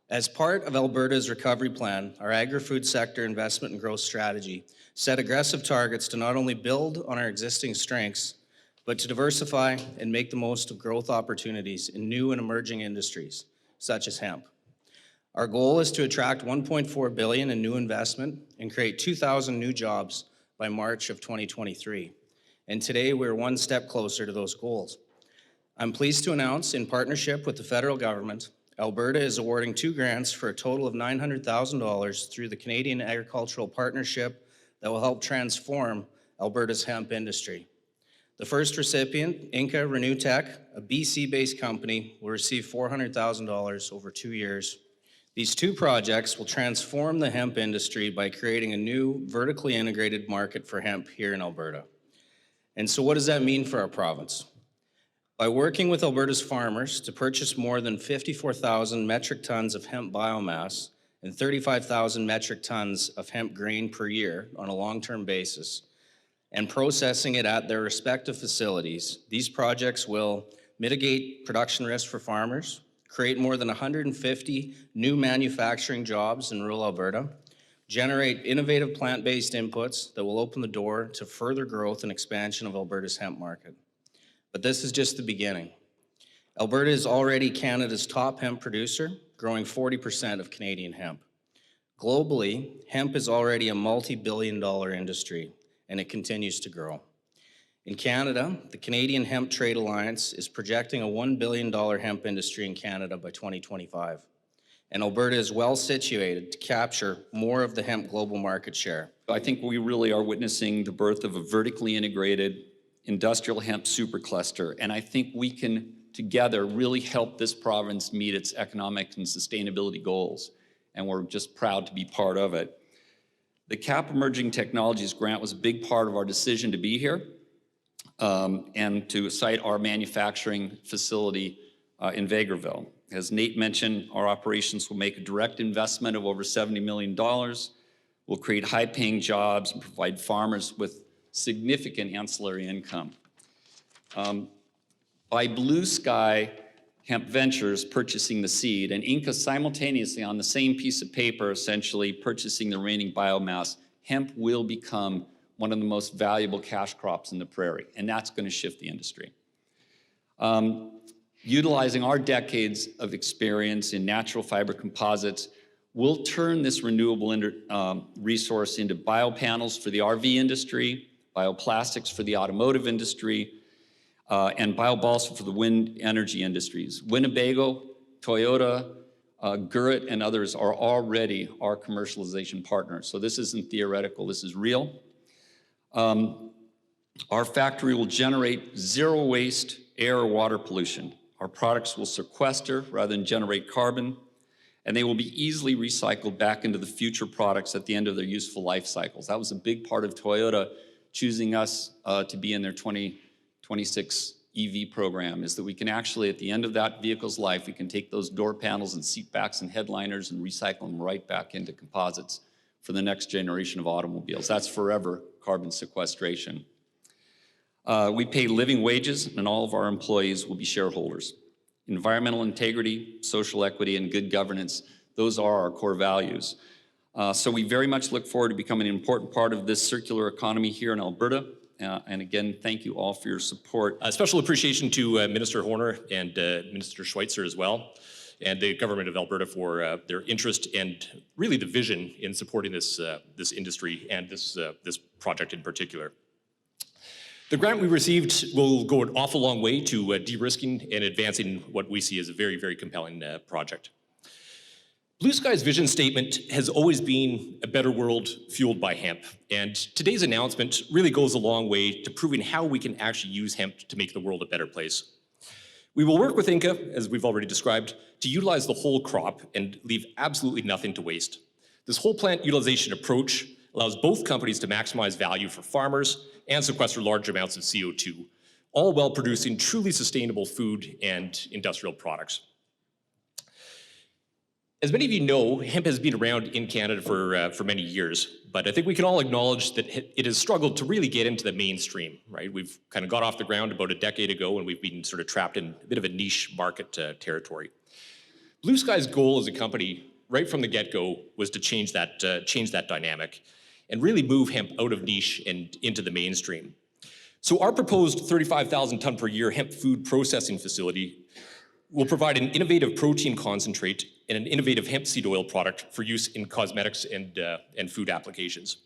As part of Alberta's recovery plan, our agri-food sector investment and growth strategy set aggressive targets to not only build on our existing strengths, but to diversify and make the most of growth opportunities in new and emerging industries, such as hemp. Our goal is to attract $1.4 billion in new investment and create 2,000 new jobs by March of 2023. And today we're one step closer to those goals. I'm pleased to announce, in partnership with the federal government, Alberta is awarding 2 grants for a total of $900,000 through the Canadian Agricultural Partnership that will help transform Alberta's hemp industry. The first recipient, INCA Renew Tech, a BC-based company, will receive $400,000 over 2 years. These 2 projects will transform the hemp industry by creating a new vertically integrated market for hemp here in Alberta. And so what does that mean for our province? By working with Alberta's farmers to purchase more than 54,000 metric tons of hemp biomass and 35,000 metric tons of hemp grain per year on a long-term basis, and processing it at their respective facilities, these projects will mitigate production risk for farmers, create more than 150 new manufacturing jobs in rural Alberta, generate innovative plant-based inputs that will open the door to further growth and expansion of Alberta's hemp market. But this is just the beginning. Alberta is already Canada's top hemp producer, growing 40% of Canadian hemp. Globally, hemp is already a multi-billion-dollar industry, and it continues to grow. In Canada, the Canadian Hemp Trade Alliance is projecting a $1 billion hemp industry in Canada by 2025. And Alberta is well situated to capture more of the hemp global market share. I think we really are witnessing the birth of a vertically integrated industrial hemp supercluster, and I think we can together really help this province meet its economic and sustainability goals, and we're just proud to be part of it. The CAP Emerging Technologies grant was a big part of our decision to be here and to site our manufacturing facility in Vegreville. As Nate mentioned, our operations will make a direct investment of over $70 million, will create high-paying jobs and provide farmers with significant ancillary income. By Blue Sky Hemp Ventures purchasing the seed and INCA simultaneously on the same piece of paper essentially purchasing the remaining biomass, hemp will become one of the most valuable cash crops in the prairie, and that's going to shift the industry. Utilizing our decades of experience in natural fiber composites, we'll turn this renewable resource into biopanels for the RV industry, bioplastics for the automotive industry, and biobalsa for the wind energy industries. Winnebago, Toyota, Gurrit, and others are already our commercialization partners. So this isn't theoretical, this is real. Our factory will generate zero waste air or water pollution. Our products will sequester rather than generate carbon, and they will be easily recycled back into the future products at the end of their useful life cycles. That was a big part of Toyota choosing us to be in their 2026 EV program, is that we can actually, at the end of that vehicle's life, we can take those door panels and seat backs and headliners and recycle them right back into composites for the next generation of automobiles. That's forever carbon sequestration. We pay living wages, and all of our employees will be shareholders. Environmental integrity, social equity, and good governance, those are our core values. So we very much look forward to becoming an important part of this circular economy here in Alberta. And again, thank you all for your support. A special appreciation to Minister Horner and Minister Schweitzer as well, and the government of Alberta for their interest and really the vision in supporting this industry and this project in particular. The grant we received will go an awful long way to de-risking and advancing what we see as a very, very compelling project. Blue Sky's vision statement has always been a better world fueled by hemp, and today's announcement really goes a long way to proving how we can actually use hemp to make the world a better place. We will work with INCA, as we've already described, to utilize the whole crop and leave absolutely nothing to waste. This whole plant utilization approach allows both companies to maximize value for farmers and sequester large amounts of CO2, all while producing truly sustainable food and industrial products. As many of you know, hemp has been around in Canada for many years, but I think we can all acknowledge that it has struggled to really get into the mainstream, right? We've kind of got off the ground about a decade ago, and we've been sort of trapped in a bit of a niche market territory. Blue Sky's goal as a company, right from the get-go, was to change that dynamic and really move hemp out of niche and into the mainstream. So our proposed 35,000 ton per year hemp food processing facility will provide an innovative protein concentrate and an innovative hemp seed oil product for use in cosmetics and food applications.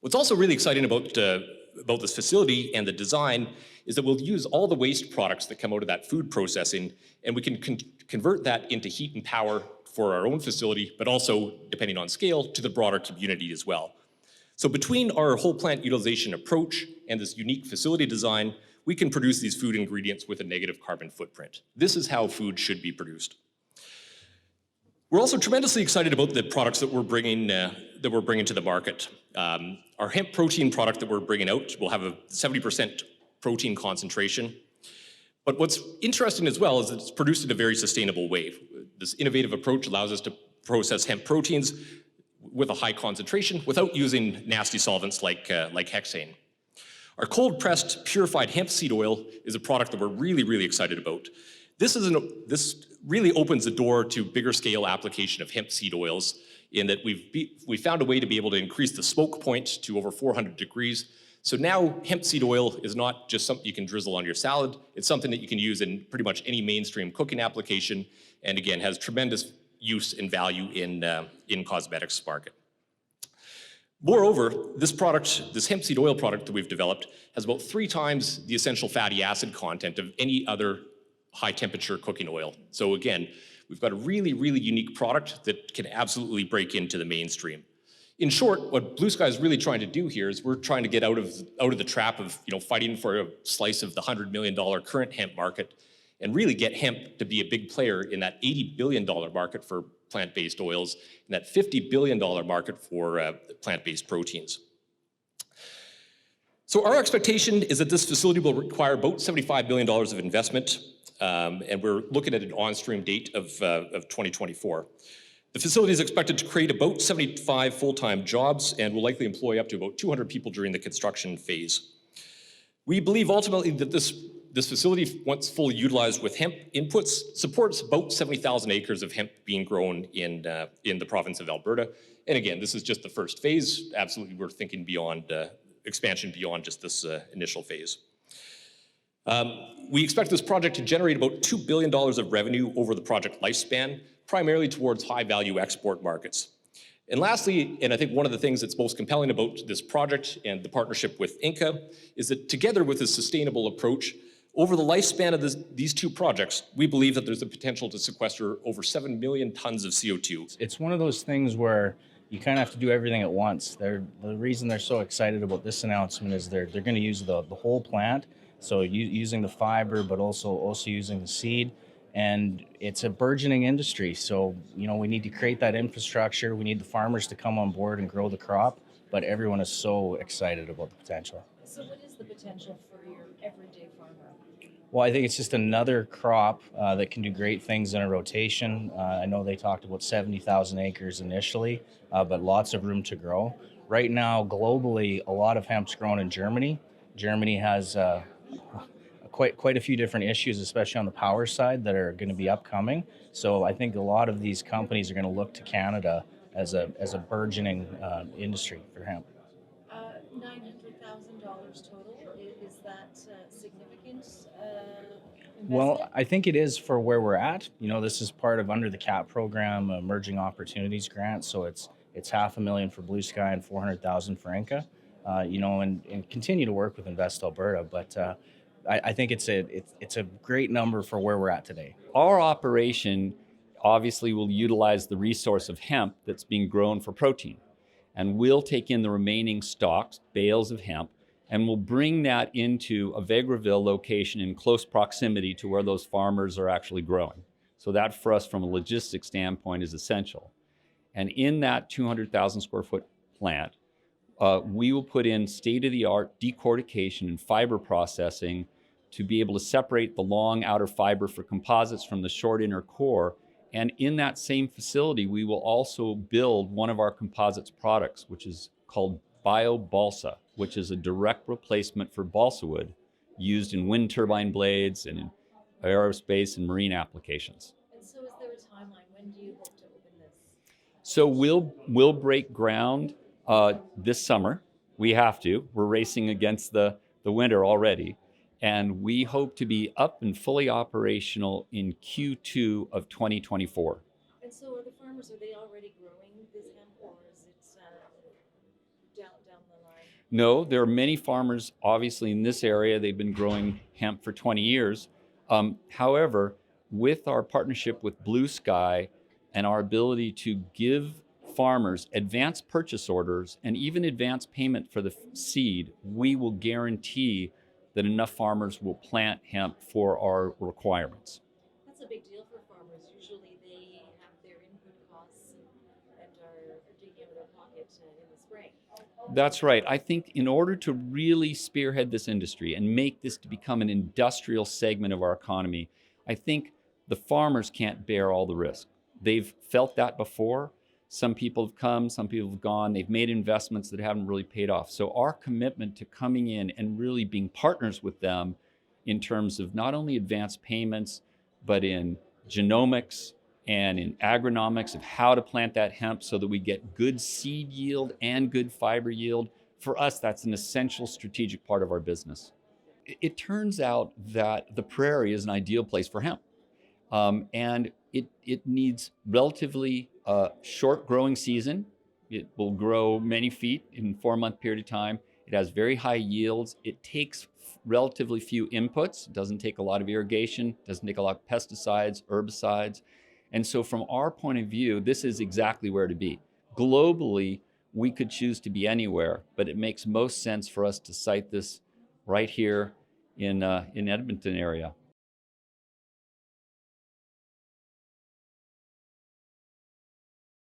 What's also really exciting about this facility and the design is that we'll use all the waste products that come out of that food processing, and we can convert that into heat and power for our own facility, but also, depending on scale, to the broader community as well. So between our whole plant utilization approach and this unique facility design, we can produce these food ingredients with a negative carbon footprint. This is how food should be produced. We're also tremendously excited about the products that we're bringing to the market. Our hemp protein product that we're bringing out will have a 70% protein concentration. But what's interesting as well is that it's produced in a very sustainable way. This innovative approach allows us to process hemp proteins with a high concentration without using nasty solvents like hexane. Our cold-pressed purified hemp seed oil is a product that we're really, really excited about. This really opens the door to bigger scale application of hemp seed oils in that we found a way to be able to increase the smoke point to over 400 degrees. So now hemp seed oil is not just something you can drizzle on your salad, it's something that you can use in pretty much any mainstream cooking application, and again, has tremendous use and value in cosmetics market. Moreover, this hemp seed oil product that we've developed has about 3 times the essential fatty acid content of any other high temperature cooking oil. So again, we've got a really, really unique product that can absolutely break into the mainstream. In short, what Blue Sky is really trying to do here is we're trying to get out of the trap of fighting for a slice of the $100 million current hemp market and really get hemp to be a big player in that $80 billion market for plant-based oils and that $50 billion market for plant-based proteins. So our expectation is that this facility will require about $75 billion of investment, and we're looking at an on-stream date of 2024. The facility is expected to create about 75 full-time jobs and will likely employ up to about 200 people during the construction phase. We believe ultimately that this facility, once fully utilized with hemp inputs, supports about 70,000 acres of hemp being grown in the province of Alberta. And again, this is just the first phase. Absolutely, we're thinking beyond expansion beyond just this initial phase. We expect this project to generate about $2 billion of revenue over the project lifespan, primarily towards high-value export markets. And lastly, and I think one of the things that's most compelling about this project and the partnership with INCA is that together with a sustainable approach, over the lifespan of these 2 projects, we believe that there's the potential to sequester over 7 million tons of CO2. It's one of those things where you kind of have to do everything at once. The reason they're so excited about this announcement is they're going to use the whole plant, so using the fiber, but also using the seed. And it's a burgeoning industry, so we need to create that infrastructure. We need the farmers to come on board and grow the crop, but everyone is so excited about the potential. So what is the potential for your everyday farmer? Well, I think it's just another crop that can do great things in a rotation. I know they talked about 70,000 acres initially, but lots of room to grow. Right now, globally, a lot of hemp's grown in Germany. Germany has quite a few different issues, especially on the power side, that are going to be upcoming. So I think a lot of these companies are going to look to Canada as a burgeoning industry for hemp. $900,000 total. Is that significant investment? Well, I think it is for where we're at. This is part of under the CAP program, Emerging Opportunities Grant. So it's $500,000 for Blue Sky and $400,000 for INCA. And continue to work with Invest Alberta, but. I think it's a great number for where we're at today. Our operation obviously will utilize the resource of hemp that's being grown for protein. And we'll take in the remaining stocks, bales of hemp, and we'll bring that into a Vegreville location in close proximity to where those farmers are actually growing. So that for us from a logistics standpoint is essential. And in that 200,000 square foot plant, we will put in state-of-the-art decortication and fiber processing to be able to separate the long outer fiber for composites from the short inner core. And in that same facility, we will also build one of our composites products, which is called BioBalsa, which is a direct replacement for balsa wood used in wind turbine blades and in aerospace and marine applications. And so is there a hope to open this? So we'll break ground this summer. We have to. We're racing against the winter already. And we hope to be up and fully operational in Q2 of 2024. And so are the farmers, are they already growing this hemp, or is it down the line? No, there are many farmers, obviously, in this area. They've been growing hemp for 20 years. However, with our partnership with Blue Sky and our ability to give farmers advance purchase orders and even advance payment for the seed, we will guarantee that enough farmers will plant hemp for our requirements. That's a big deal for farmers. Usually they have their input costs and are digging out of their pocket in the spring. That's right. I think in order to really spearhead this industry and make this to become an industrial segment of our economy, I think the farmers can't bear all the risk. They've felt that before. Some people have come, some people have gone. They've made investments that haven't really paid off. So our commitment to coming in and really being partners with them in terms of not only advanced payments, but in genomics and in agronomics of how to plant that hemp so that we get good seed yield and good fiber yield. For us, that's an essential strategic part of our business. It turns out that the prairie is an ideal place for hemp. And it needs relatively short growing season. It will grow many feet in a 4-month period of time. It has very high yields. It takes relatively few inputs. It doesn't take a lot of irrigation, doesn't take a lot of pesticides, herbicides. And so from our point of view, this is exactly where to be. Globally, we could choose to be anywhere, but it makes most sense for us to site this right here in Edmonton area.